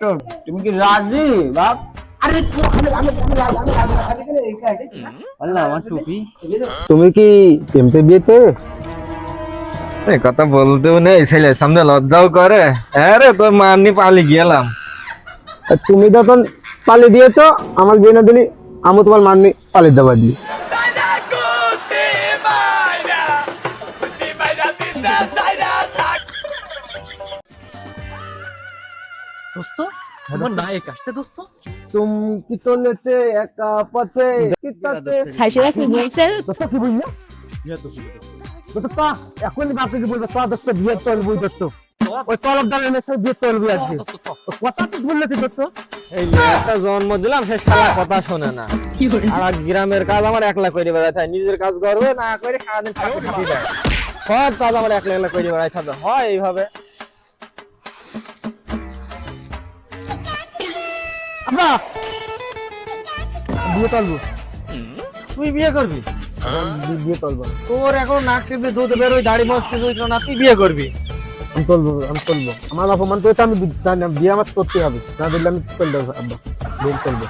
তো তুমি কি রাজি বাপ? আরে আল্লাহ আমার টুপি। তুমি কি টেমতে বিয়েতে? কথা বলতেও নেই, ছেলের সামনে লজ্জাও করে। হ্যাঁ রে, তোর মানি পালি গেলাম। তুমি তখন পালি দিয়ে তো আমার বিয়ে না দিলি, আমি তোমার মাননি পালি দেওয়া দিই। দোস্ত, তোমার নায়ক আসছে দোস্ত। তুম কি তো লেতে একা পথে কিতাতে হাসিরা কি বলছেন? দোস্ত কি বুঝলি? দোস্ত তা এখনই বাপকে কি বলবে? তা দোস্ত বিয়ে চলবই দোস্ত। ওই তলব দালের মেয়ে বিয়ে চলবি আজকে। কথা তো বললে তুই দোস্ত। এই একটা জন্ম দিলাম, সে শালা কথা শোনে না। আর গ্রামের কাজ আমার একলা করে বেড়াতে হয়, নিজের কাজ করবে না করে সারাদিন থাকি দেয়। সব কাজ আমার একলা একলা করে বেড়াইতে হবে, হয় এইভাবে। আব্বা বিয়ে চলবো। তুই বিয়ে করবি? বিয়ে চলবো। তোর এখন নাক টিপে দুধ বেরোয়, দাড়ি মস্তি দুই না, তুই বিয়ে করবি? আমি চলবো। আমার অপমান করেছে, আমি জানি না, বিয়ে আমার করতে হবে, না দিলে আমি চলবো। আব্বা বিয়ে চলবো।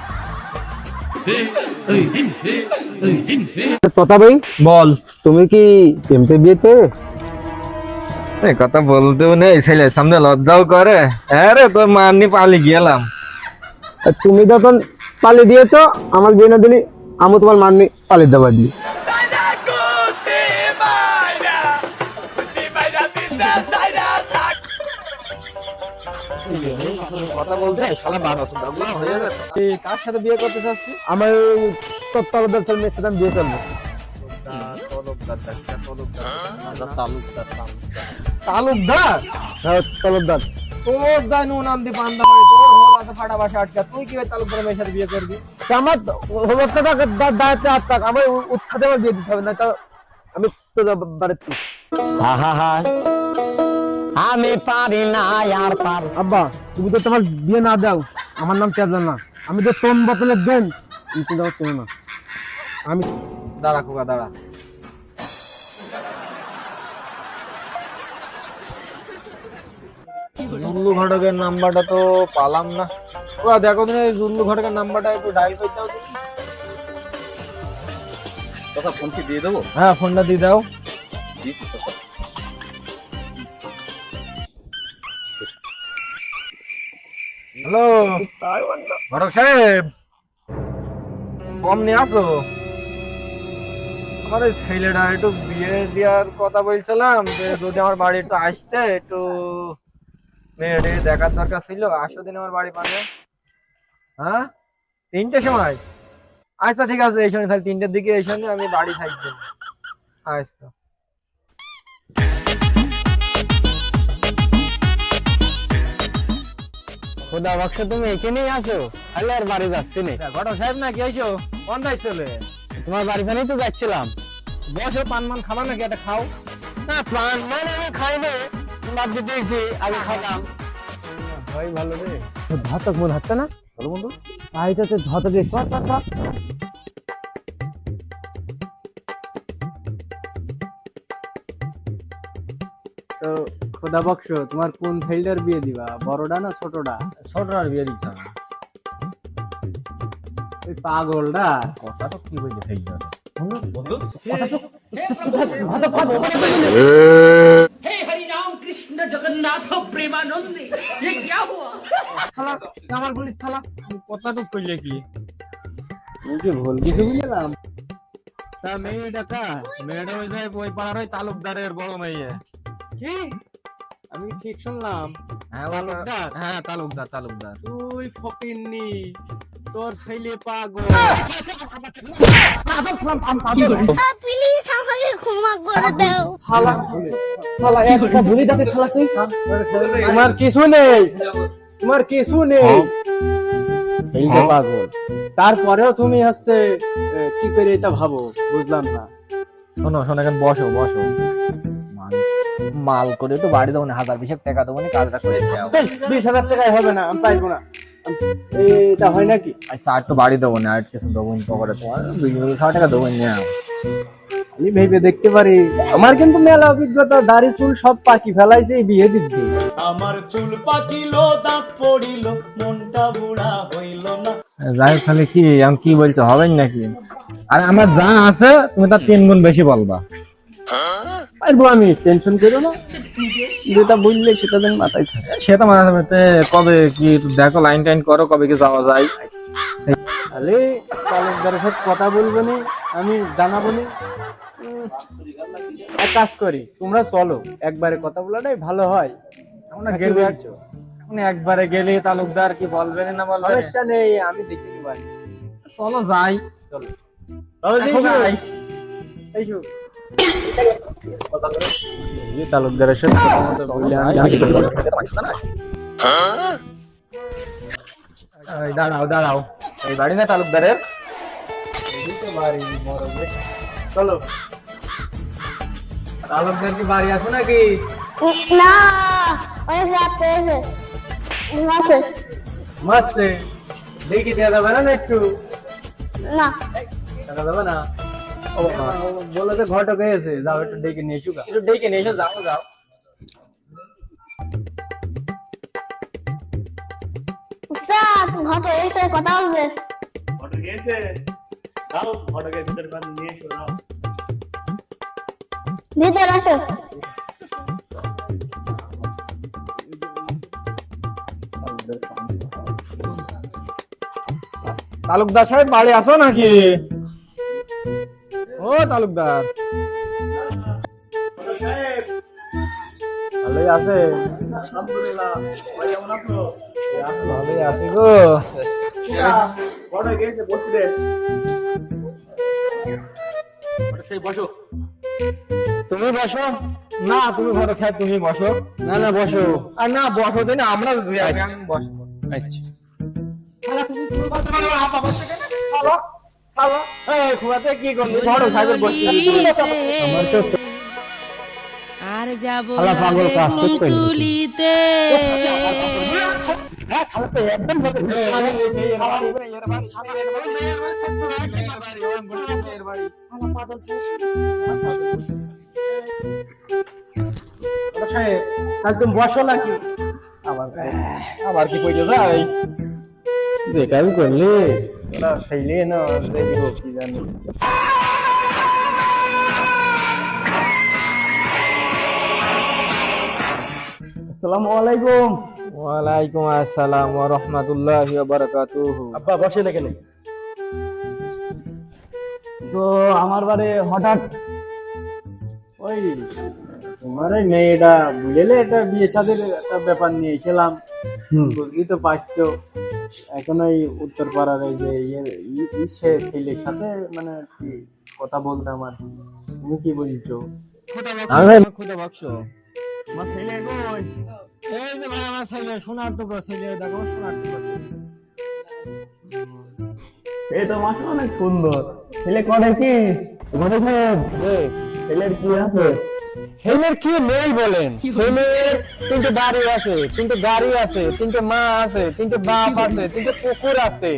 তোতা ভাই বল। তুমি কি টেমতে বিয়েতে? কথা বলতেও নেই, ছেলের সামনে লজ্জাও করে। হ্যাঁ রে, তোর মানি পালি গেলাম। তুমি তখন পালি দিয়ে তো আমার বিয়ে না দিলি, আমি তোমার মাননি পালি দেওয়া দিই। কথা বলতে শালা বারো হয়ে যাচ্ছে। কার সাথে বিয়ে করতে চাচ্ছিস? আমার তত্ত্বাবধান মেয়ের সাথে আমি বিয়ে চলবো। তালুকদার? হ্যাঁ তলবদার। তোর দায় নুন আনতে পান্তা করে, তোর হল আছে ফাটা বাসা আটকা, তুই কি ওই তালুকদারের মেয়ের সাথে বিয়ে করবি? আমার হলুদটা দায়িত্বে আট টাকা আমার উৎসাহে আমার বিয়ে দিতে হবে, না তা আমি তো বাড়িতে। আমি পারি না আর পার। আব্বা তুমি তো তোমার বিয়ে না দাও, আমার নাম তেজা না, আমি তো তোম বোতলে দেন, কিন্তু দাও কেন না। আমি দাঁড়া খোকা দাঁড়া। জুল্লু ঘটকের নাম্বারটা তো পালাম না। ওরা দেখো তুমি জুল্লু ঘটকের নাম্বারটা একটু ডায়াল করে দাও তো। কথা ফোন কি দিয়ে দেবো? হ্যাঁ ফোনটা দিয়ে দাও। হ্যালো ঘটক সাহেব, কম নিয়ে আসো। আমার ওই ছেলেটা একটু বিয়ে দেওয়ার কথা বলছিলাম, যে যদি আমার বাড়ি একটু আসতে, একটু মেয়েটে দেখার দরকার ছিল। আসো দিন আমার বাড়ি পাবে। হ্যাঁ 3টের সময়? আচ্ছা ঠিক আছে, এই সময় তাহলে 3টের দিকে এই সময় আমি বাড়ি থাকবো। আচ্ছা খোদা বাক্স তুমি এখানেই আসো, তাহলে আর বাড়ি যাচ্ছি না। ঘটক সাহেব নাকি আইসো? কোন দায় চলে? তোমার বাড়ি ফানেই তো যাচ্ছিলাম। বসো, পান মান খাবার নাকি একটা খাও। না প্লান মানে আমি খাই না, বাদ দিতেছি, আগে খাতাম। ভাই ভালো রে। ধতক মনে হচ্ছে না ভালো বন্ধু। তাইটাতে ধতকে তো খোদা বাক্স তোমার কোন ছেলেটার বিয়ে দিবা, বড়টা না ছোটটা? ছোটরার বিয়ে দিচ্ছ না? ওই পাগলটা কথাটা কি বলছে ফেলতে বন্ধু हे हरि राम कृष्ण जगन्नाथ प्रेमानंद ये क्या हुआ? আমার বলি থালা কথাটা কইলে কি? মুখে ভুল কিছু বুঝলাম। তা মেয়েটা মেয়েটা ওই যে ওই পাড়ার ওই তালুকদারের বড় মেয়ে। কি আমি ঠিক শুনলাম? হ্যাঁ তালুকদার, হ্যাঁ তালুকদার তালুকদার। তুই ফকিন্নি, তোর ছেলে পাগল। প্লিজ আমাকে ক্ষমা করে দাও। থালা থালা একটা ভুলি যাতে থালা তুই তোমার কিছু নেই, তোমার কিছু নেই, ছেলে পাগল। তারপরেও তুমি হচ্ছে কি করে এটা ভাবো, বুঝলাম না। শোনো শোনো, এখন বসো বসো। মাল করে একটু বাড়ি দেবো না, 1000-20 টাকা দেবো না, কাজটা করে যাও। 20,000 টাকায় হবে না, আমি পাইবো না। এটা হয় নাকি? আচ্ছা একটু বাড়ি দেবো না, আর কিছু দেবো না পকেটে, তোমার 2,000 টাকা দেবো না। আমি ভেবে দেখতে পারি, আমার কিন্তু মেলা অভিজ্ঞতা, দাড়ি চুল সব পাকি ফেলাইছে এই বিয়ে দিতে। আমার চুল পাকিল, দাঁত পড়িল, মনটা বুড়া হইল না। যাই হোক, তাহলে কি আমি কি বলছো, হবেন নাকি? আর আমার যা আছে তুমি তার 3 গুণ বেশি বলবা। পারবো আমি, টেনশন করো না, যেটা বললে সেটা যেন মাথায় থাকে। সেটা মাথায় থাকবে। কবে কি একটু দেখো, লাইন টাইন করো, কবে কি যাওয়া যায়। তাহলে তালুকদারের সাথে কথা বলবো নি, আমি জানাবো নি। এক কাজ করি, তোমরা চলো, একবারে কথা বলাটাই ভালো হয়। আমরা গেলে একবারে গেলে তালুকদার কি বলবেন না বলবেন, সমস্যা নেই, আমি দেখে নিব। চলো যাই। চলো এখন যাই। তালুকদারের সাথে কথা মতো বললে এই দাঁড়াও দাঁড়াও, এই বাড়ি না তালুকদারের? চলো। তালুকদার কি বাড়ি আছে নাকি? না, অনেক রাত হয়েছে, ঘুমাচ্ছে। মাসে দেখি দেওয়া যাবে না একটু? না, টাকা যাবে না? বলো যে ঘটক হয়েছে, যাও একটু ডেকে নিয়ে এসো। একটু ডেকে নিয়ে এসো, যাও যাও। উস্তাদ ঘট এসে কথা বলবে। ঘটক গেছে, যাও ঘটকের ভিতরে নিয়ে এসো, যাও। ভিতরে আসো। তালুকদার সাহেব বাড়ি আছো নাকি? ও তালুকদার, ভালোই আছে? আলহামদুলিল্লাহ, ভাই কেমন আছো? ভালোই আছি গো। ঘটক গেছে, বসতে দে। সেই বসো। তুমি বসো না, তুমি ঘরে খাই, তুমি বসো। না না, বসো। আর না বসো দিন, আমরা বসো। আচ্ছা, খুয়াতে কি করবি, বড় সাহেবের বসতে আমার তো আর যাব শালা পাগল কাজ ঠিক করলি। তুলিতে একদম বসো নাকি? আবার কি কইতে যাই? বেকারি করলি ওরা, সেইলে না দেখবো কি জানি। আসসালামু আলাইকুম। ওয়ালাইকুম আসসালাম ওয়া রাহমাতুল্লাহি ওয়া বারাকাতুহু। আব্বা বসে এখানে। তো আমার বাড়ি হঠাৎ ওই তোমার এই মেয়েটা বুঝলে, এটা বিয়ে শাদীর একটা ব্যাপার নিয়ে এসেছিলাম, বুঝলি তো পারছো। এখন ওই উত্তর পাড়ার এই যে সে ছেলের সাথে মানে কি কথা বলতাম আর কি। তুমি কি বলছো? খুদা বাক্স আমার ছেলে কই? এই যে ভাই আমার ছেলে, সোনার টুকরো ছেলে, দেখো সোনার টুকরো ছেলে। এই তো মাসা অনেক সুন্দর। ছেলে করে কি? ঘরে ছেলের কি আছে? ছেলের কি নেই বলেন? ছেলের 3টে বাড়ি আছে, 3টে গাড়ি আছে, 3টে মা আছে, 3টে বাপ আছে, 3টে কুকুর আছে।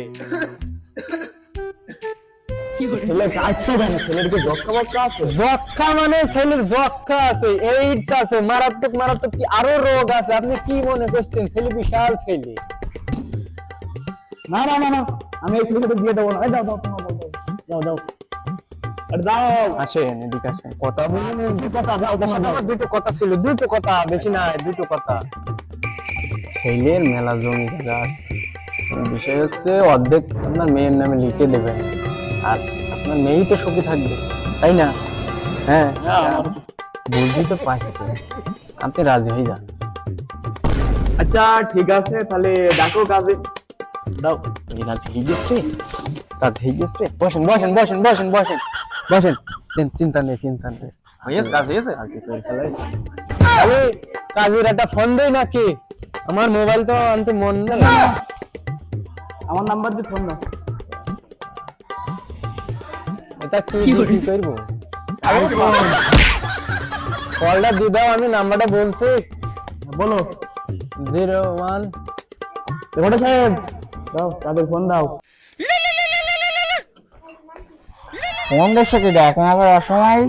ছেলে কাটছে কেন? ছেলের কি যক্ষা বক্ষা আছে? যক্ষা মানে ছেলের যক্ষা আছে, এইডস আছে, মারাত্মক মারাত্মক কি আরো রোগ আছে। আপনি কি মনে করছেন? ছেলে বিশাল ছেলে। না না না না, আমি এই ছেলেকে দিয়ে দেবো না। এই দাও দাও, তোমার দাও দাও দাও, আরে দাও। আসেন এদিকে আসেন, কথা বলুন। দুটো কথা দাও, তোমার দাও। দুটো কথা ছিল, দুটো কথা, বেশি না, দুটো কথা। ছেলের মেলা জমি জায়গা আছে, বিষয় হচ্ছে অর্ধেক আপনার মেয়ের নামে লিখে দেবেন, আর আপনার মেয়েই তো সুখী থাকবে, তাই না? হ্যাঁ, বুঝতে তো পারছি, আপনি রাজি হয়ে যান। আচ্ছা ঠিক আছে, তাহলে ডাকো কাজে দাও। এই কাজ হয়ে গেছে, কাজ হয়ে গেছে। বসেন বসেন বসেন বসেন বসেন বসেন, চিন্তা নেই চিন্তা নেই। কাজ হয়েছে? আজকে করে ফেলাইছি। আরে কাজের একটা ফোন দেই নাকি? আমার মোবাইল তো আনতে মন নেই। আমার নাম্বার দিয়ে ফোন দাও। এটা কি করবো? কলটা দিয়ে দাও, আমি নাম্বারটা বলছি। বলো। 01 ঘটক সাহেব, দাও তাদের ফোন দাও। ফোন দেখছে কি এখন আবার অসময়।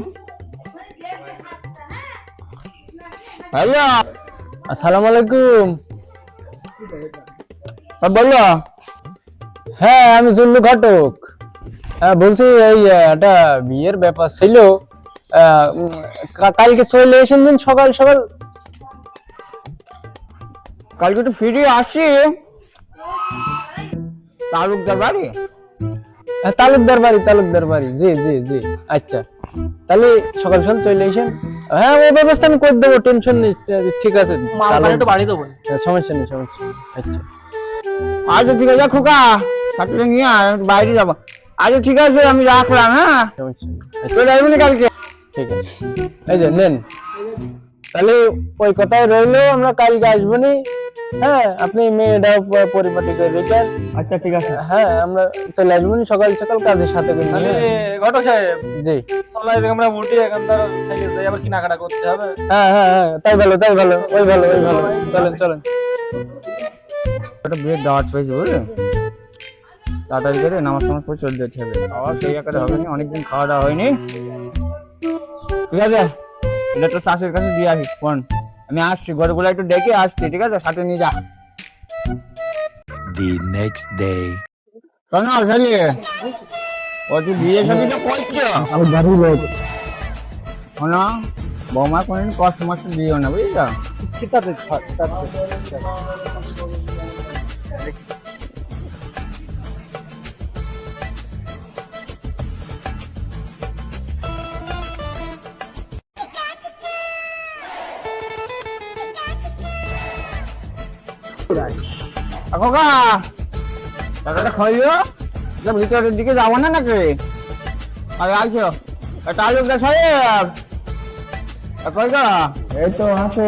হ্যালো, আসসালামু আলাইকুম। বললো। হ্যাঁ, আমি জুল্লু ঘটক। হ্যাঁ, বলছি এই একটা বিয়ের ব্যাপার ছিল। কালকে চলে এসেছেন সকাল সকাল। কালকে একটু ফিরে আসি। তালুকদার বাড়ি। তালুকদার বাড়ি, জি জি জি। আচ্ছা, তাহলে সকাল সকাল চলে এসেন। হ্যাঁ, ওই ব্যবস্থা আমি করে দেবো, টেনশন নেই। ঠিক আছে, একটু বাড়ি দেবো। সমস্যা নেই, সমস্যা নেই। আচ্ছা আচ্ছা ঠিক আছে খোকা, ছাত্রটা নিয়ে আয়, আমি একটু বাইরে যাবো। আচ্ছা ঠিক আছে, আমি রাখলাম। হ্যাঁ, সমস্যা নেই। চলে যাবো না কালকে। ঠিক আছে, এই যে নেন। তাহলে ওই কথাই রইলো, আমরা কালকে আসবো নি। হ্যাঁ, আপনি মেয়েটা পরিপাটি করে রেখেন। আচ্ছা ঠিক আছে। হ্যাঁ, আমরা চলে আসবো নি সকাল সকাল কাজের সাথে করে তাহলে নিয়ে। ঘটক সাহেব, জি, চলাই আমরা উঠি এখন, তো সাইকেল যাই, আবার কেনাকাটা করতে হবে। হ্যাঁ হ্যাঁ হ্যাঁ, তাই ভালো, তাই ভালো, ওই ভালো, ওই ভালো। চলেন চলেন। একটা বিয়ের দাওয়াত পেয়েছি বুঝলে, তাড়াতাড়ি করে নামাজ টামাজ পড়ে চলে যেতে হবে। আবার সেই একারে হবে না, অনেকদিন খাওয়া দাওয়া হয়নি। ঠিক আছে, এটা তো শাশুড়ির কাছে দিয়ে আসিস ফোন। আমি আসছি, ঘরগুলো একটু ডেকে আসছি। ঠিক আছে, সাথে নিয়ে যা। The next day. কেন আসলি? ও তুই বিয়ে শাদিটা করছো? আমি গাড়ি লোক। শোনো, বৌমা কোনদিন কষ্ট মষ্ট দিও না, বুঝছো? ঠিক আছে, খোকা, টাকাটা খাইও। ভিতরের দিকে যাবো না নাকি? আরে আইছো, তালুকদার সাহেব। কই গো? এই তো আছে।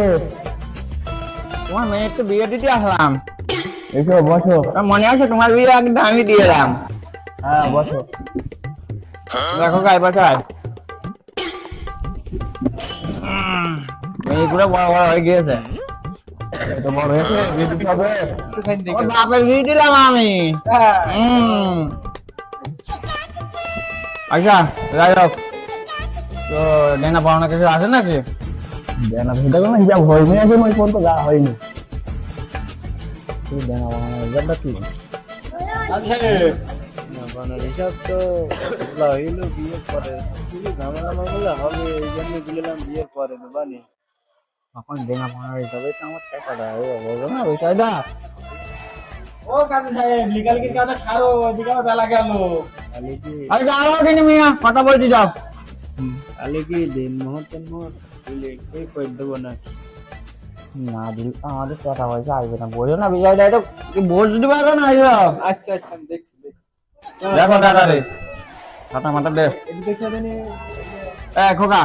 তোমার মেয়ে একটু বিয়ে দিতে আসলাম। এসো বসো। মনে আছে তোমার বিয়ে একদম আমি দিয়ে এলাম। হ্যাঁ, বসো। দেখো গায়ে বাসায় মেয়েগুলো বড় বড় হয়ে গিয়েছে। তো বড় হয়েছে, বিয়ে দিতে হবে। ওর বাপের বিয়ে দিলাম আমি। আচ্ছা যাই হোক, তো দেনা পাওনা কিছু আছে নাকি? দেনা ভেদা কোনো হিসাব হয়নি, আছে মই পর্যন্ত যা হয়নি। তুই দেনা বানানোর হিসাবটা কি? হিসাব তো হইলো বিয়ের পরে। তুমি ঝামেলা মামলা হবে, এই জন্য দিলাম বিয়ের পরে বানি। এখন দেনা পাওনার হিসাবে তো আমার টাকাটা বলো না বিষয়টা। ও কাজী সাহেব, লিগালিটির কাজটা ছাড়ো, ওইদিকে আমার বেলা গেল। তাহলে কি আরে যাও দিন মিয়া, কথা বলতে যাও। তাহলে কি দিন মুহূর্তের মুহূর্ত দিলে কি করে দেবো না? না দিল আমাদের টাকা পয়সা আসবে না, বোঝো না বিষয়টা। এটা কি বোঝ দিতে পারবে না এসব? আচ্ছা আচ্ছা, আমি দেখছি দেখছি। দেখো টাকা রে, টাকা মাথা দে। এদিকে দেখে দেনি। খোকা,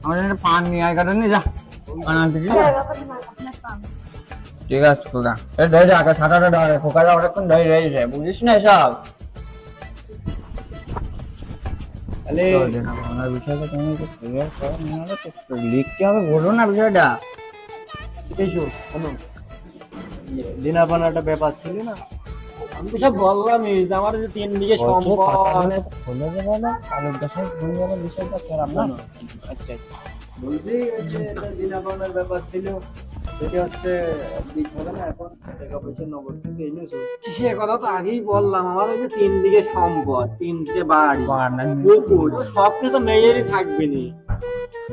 আমার জন্য পান নিয়ে আয়, কাটা নিয়ে যা। পান আনতে কি? ঠিক আছে খোকা, এ ধরে রাখা ছাতাটা ধরে। খোকাটা অনেকক্ষণ ধরে রয়েছে, বুঝিস না এসব? তাহলে আমার বিষয়টা তুমি একটু clear করো, নাহলে তো লিখতে হবে, বলো না বিষয়টা। এসো শোনো, দিনা বানাটা ব্যাপার ছিল না? আমি তো সব বললামই যে আমার যে 3 বিঘে সম্পদ। ফোনে যাবো না, তালুকদার সাহেব ফোন যাবার বিষয়টা খারাপ না। আচ্ছা বলছি যে এটা দিনা বানার ব্যাপার ছিল, সেটা হচ্ছে দিতে হবে না এখন, টাকা পয়সা নগদ কিছু এনেছো? সে কথা তো আগেই বললাম, আমার ওই যে 3 বিঘে সম্পদ, 3টে বাড়ি, পুকুর, ও সব কিছু মেয়েরই থাকবে নি।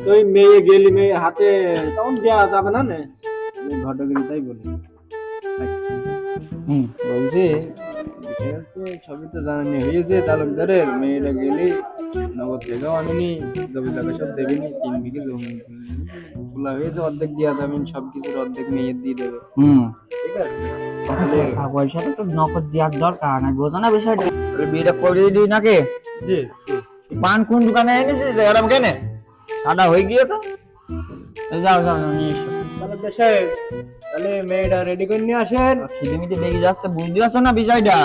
তো ওই মেয়ে গেলি, মেয়ের হাতে তখন দেওয়া যাবে না নে। আমি ঘটগিরি তাই বলি। বলছি বিষয় হচ্ছে সবই তো জানানি হয়েছে তালুকদারের, মেয়েটা গেলে নগদ টাকাও আনিনি, জমি টাকা সব দেবেনি, 3 বিঘে জমি খোলা হয়েছে, অর্ধেক দিয়া যাবেন, সবকিছুর অর্ধেক মেয়ের দিয়ে দেবে। ঠিক আছে, তাহলে টাকা পয়সাটা তো নগদ দেওয়ার দরকার নাই, বোঝো না বিষয়টা? তাহলে বিয়েটা করে দিই নাকি? জি জি। পান কোন দোকানে এনেছিস এরকম কেন? সাদা হয়ে গিয়ে তো। যাও যাও নিয়ে এসো। তালুকদার সাহেব, তাহলে মেয়েটা রেডি করে নিয়ে আসেন। খিদে মিদে লেগে যাচ্ছে, বুঝতে পারছো না বিষয়টা?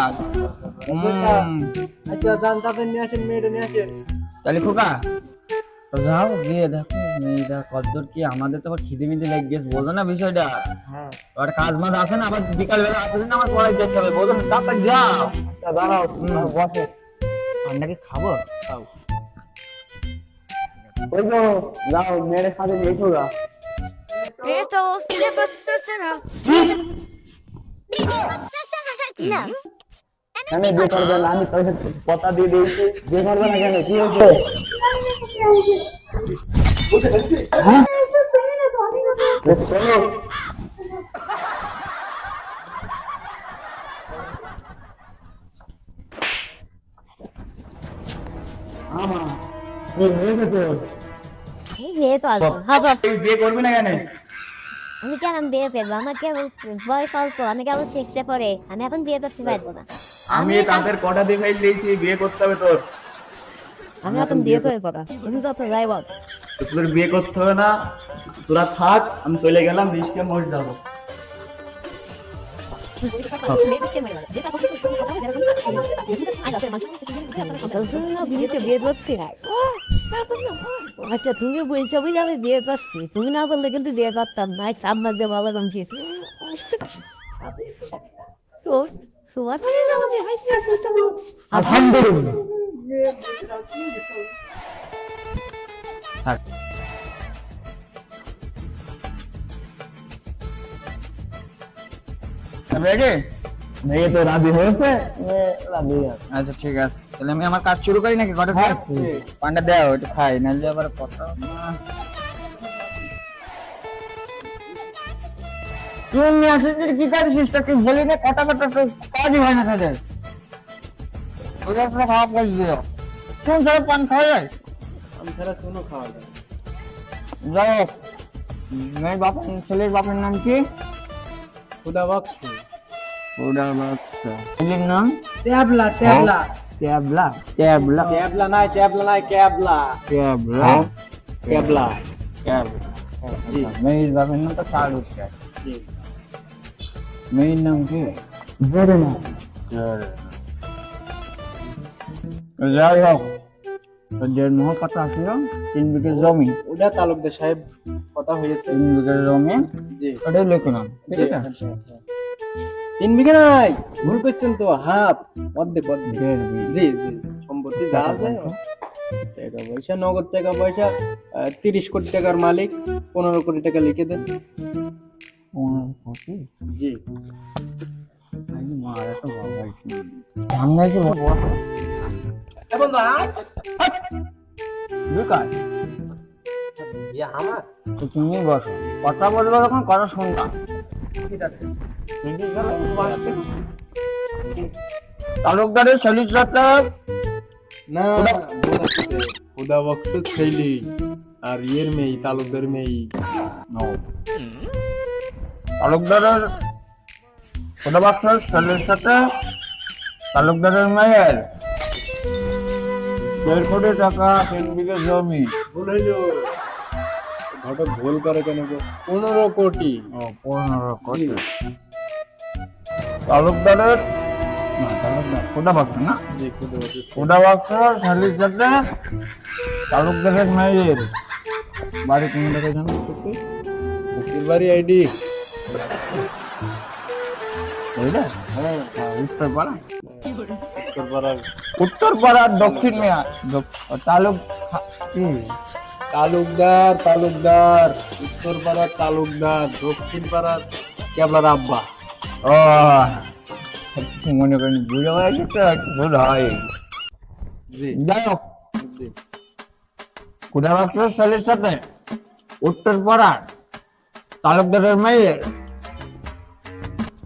আচ্ছা যান, তাদের নিয়ে আসেন, মেয়েটা নিয়ে আসেন। তাহলে খোকা যাও গিয়ে দেখো মেয়েটা কতদূর কি। আমাদের তো আবার খিদে মিদে লেগে গেছে, বোঝো না বিষয়টা? হ্যাঁ, আর কাজ মাছ আছে না, আবার বিকাল বেলা আসলে না আমার পড়াই যেতে হবে, বোঝো না? তাড়াতাড়ি যাও। দাঁড়াও, বসে। আমরা কি খাবো? খাও। ওই তো যাও মেয়ের সাথে দেখো গা। Это хлеба сосера. না কেন বিয়ে করবে না? আমি তোর সাথে কথা দিয়ে দিয়েছি, বিয়ে করবে না কেন? কি হয়েছে? হ্যাঁ? চলো। আমা, কি হয়েছে তোর? এই বিয়ে করবো হবে তুই বিয়ে করবি না কেন? আমি কেন বিয়ে করবো আমার কেবল বয়স অল্প আমি কেবল শিখতে পরে আমি এখন বিয়ে করতে পারবো না আমি তাদের কটা দিয়ে ফাইল দিয়েছি, বিয়ে করতে হবে তোর। আমি এখন বিয়ে করে কথা তুমি যত যাই বল তোর বিয়ে করতে হবে না, তোরা থাক, আমি চলে গেলাম, বৃষ্টি মরে যাবো। বিয়ে করছি না আচ্ছা তুমি বলছো বুঝে আমি বিয়ে করছি তুমি না বললে কিন্তু বিয়ে করতাম না সাম্বার দিয়ে ভালো কম খেয়েছি আলহামদুলিল্লাহ। মেয়ে তো রাজি হয়েছে, আচ্ছা ঠিক আছে, তাহলে আমি আমার কাজ শুরু করি নাকি? কটা খাই পান্ডা দেও একটু খাই, নাহলে আবার কথা তুমি আসলে কি করিস তুই বলি না, কটা কটা তো কাজই হয় না তাদের, ওদের পুরো খারাপ করে দিও। কোন সারা পান খাওয়া যায়? আমি ছাড়া শোনো খাওয়া যায় যাই হোক, মেয়ের বাপের ছেলের বাপের নাম কি? খুদা বাক্স ছেলের নাম ট্যাবলা ট্যাবলা ক্যাবলা ক্যাবলা ট্যাবলা নাই ট্যাবলা নাই ক্যাবলা ক্যাবলা ট্যাবলা ক্যাবলা। জি। মেয়ের বাপের নাম তো চালু। জি মেয়ের নাম কি? যাই হোক, জন্ম কত আসলো? 3 বিঘে জমি, ওটা তালুকদার সাহেব কথা হয়েছে 3 বিঘে জমি, জি ওটাই লিখে নাম, ঠিক জি, আছে? 3 বিঘা নাই, ভুল করছেন তো, হাফ অর্ধেক অর্ধেক। 1.5 বিঘে। জি জি সম্পত্তি যা আছে টাকা পয়সা নগদ টাকা পয়সা 30 কোটি টাকার মালিক 15 কোটি টাকা লিখে দেন। 15 কোটি? জি আমি মারা তো বাবাই কি সামনে কি বলবো? বেকার আমার তো তুমি বসো, কথা বলবো তখন কথা শুনবা। তালুকদারের ছেলের সাথে না খুদা বক্স ছেলে আর ইয়ের মেয়ে তালুকদার মেয়ে। তালুকদারের কোটা বাচ্চার ছেলের সাথে তালুকদারের মেয়ের 1.5 কোটি টাকা, 3 বিঘে জমি। ভুল হইলো, ঘটক ভুল করে কেন গো? 15 কোটি। ও 15 কোটি। তালুকদারের না, তালুকদার কোটা বাচ্চা না, জি খুদা বক্স কোটা বাচ্চার ছেলের সাথে তালুকদারের মেয়ের বাড়ি কোন জায়গায় জানো? উকিল বাড়ি আইডি ওইটা উত্তরপাড়া, উত্তরপাড়ার উত্তরপাড়ার দক্ষিণ মেয়া তালুক কি তালুকদার তালুকদার উত্তরপাড়ার তালুকদার দক্ষিণ পাড়ার কেবলার আব্বা। ও মনে করেন বুঝে গেছে তো, একটু ভুল হয়। জি যাই হোক, জি কুড়াবাক্সের ছেলের সাথে উত্তরপাড়ার তালুকদারের মেয়ের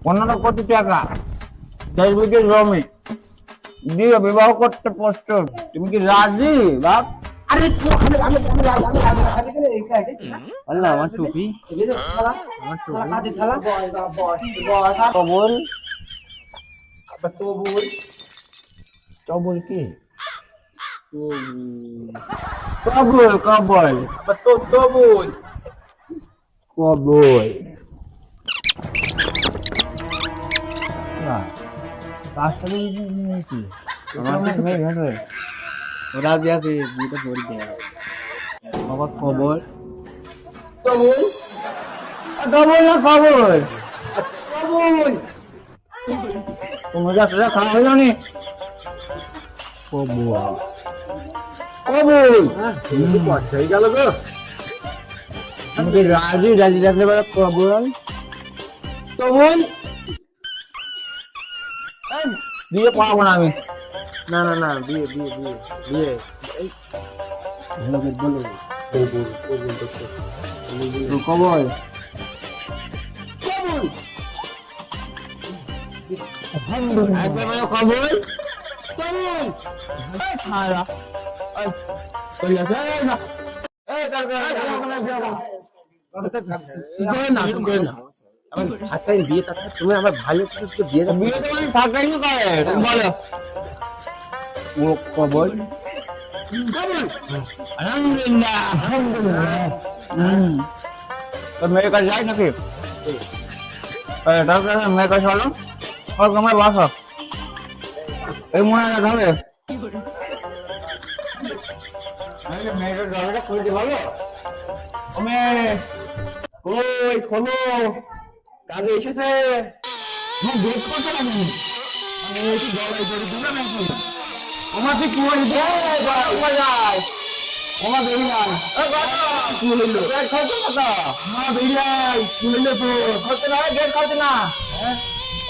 15 কোটি টাকা, 10 বিঘে জমি দিয়ে বিবাহ করতে প্রস্তুত। তুমি কি রাজি বাপ? আল্লাহ আমার টুপি, কবল কবল কি? কবল কবল কবল কাজটা নিয়েছি আমার মেয়ে ঘরে রাজি আছে বিয়েটা করে দেয়। বাবা খবর কবল কবল না কবল কবল তুমি যা খাওয়া হলো নি কবল কবুল হয়ে গেল গো। আমি কি রাজি রাজি রাখলে বলে কবুল কবুল এই, বিয়ে পড়াবো না আমি। না না না, বিয়ে বিয়ে বিয়ে বিয়ে এই ভালো করে বলো। কবুল কবুল করতে কবুল একবার বলো কবুল কবুল এই খারা এই কই আছে এই না এই কার কার আমার ঢাকায় বিয়ে থাকে, তুমি আমার ভাইয়ের সাথে বিয়ে দেবে? বিয়ে তো আমি থাকাই না করে তুমি বলো ও কবুল কবুল আলহামদুলিল্লাহ আলহামদুলিল্লাহ তো মেয়ের কাছে যাই নাকি ডাক্তার মেয়ের কাছে বলো ও তোমার বাসা এই মনে হয় হবে মেয়েটার দরজাটা খুলে দিই বলো ও মেয়ে কই খোলো কাজে এসেছে তুমি গেট করছো না তুমি আমি এসে দরজায় ধরে দিলাম এখন আমার কি করে দে বাবা যায় ওমা বেরি নাই এ বাবা কি হলো গেট খুলতে না তো মা বেরি নাই কি হলো তো খুলতে না গেট খুলতে না হ্যাঁ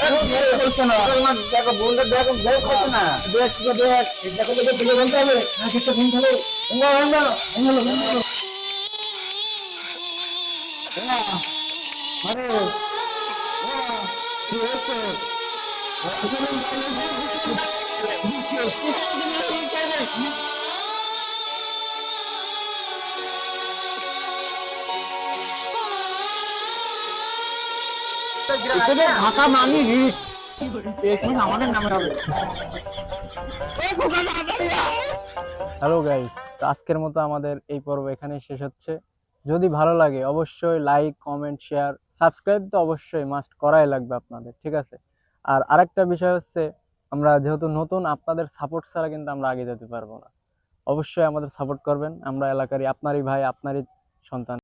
এ গেট খুলতে না তোমার দেখো বোনটা দেখো গেট খুলতে না দেখ কি দেখ দেখো তো দিলে বলতে হবে না কিছু ফোন খেলো ওমা ওমা ওমা আরে কি হচ্ছে ঢাকা মানি রিচ আমাদের নামে হবে হ্যালো গাইস, আজকের মতো আমাদের এই পর্ব এখানেই শেষ হচ্ছে। যদি ভালো লাগে অবশ্যই লাইক, কমেন্ট, শেয়ার, সাবস্ক্রাইব তো অবশ্যই মাস্ট করাই লাগবে আপনাদের, ঠিক আছে? আর আরেকটা বিষয় হচ্ছে, আমরা যেহেতু নতুন, আপনাদের সাপোর্ট ছাড়া কিন্তু আমরা আগে যেতে পারবো না। অবশ্যই আমাদের সাপোর্ট করবেন, আমরা এলাকারই আপনারই ভাই, আপনারই সন্তান।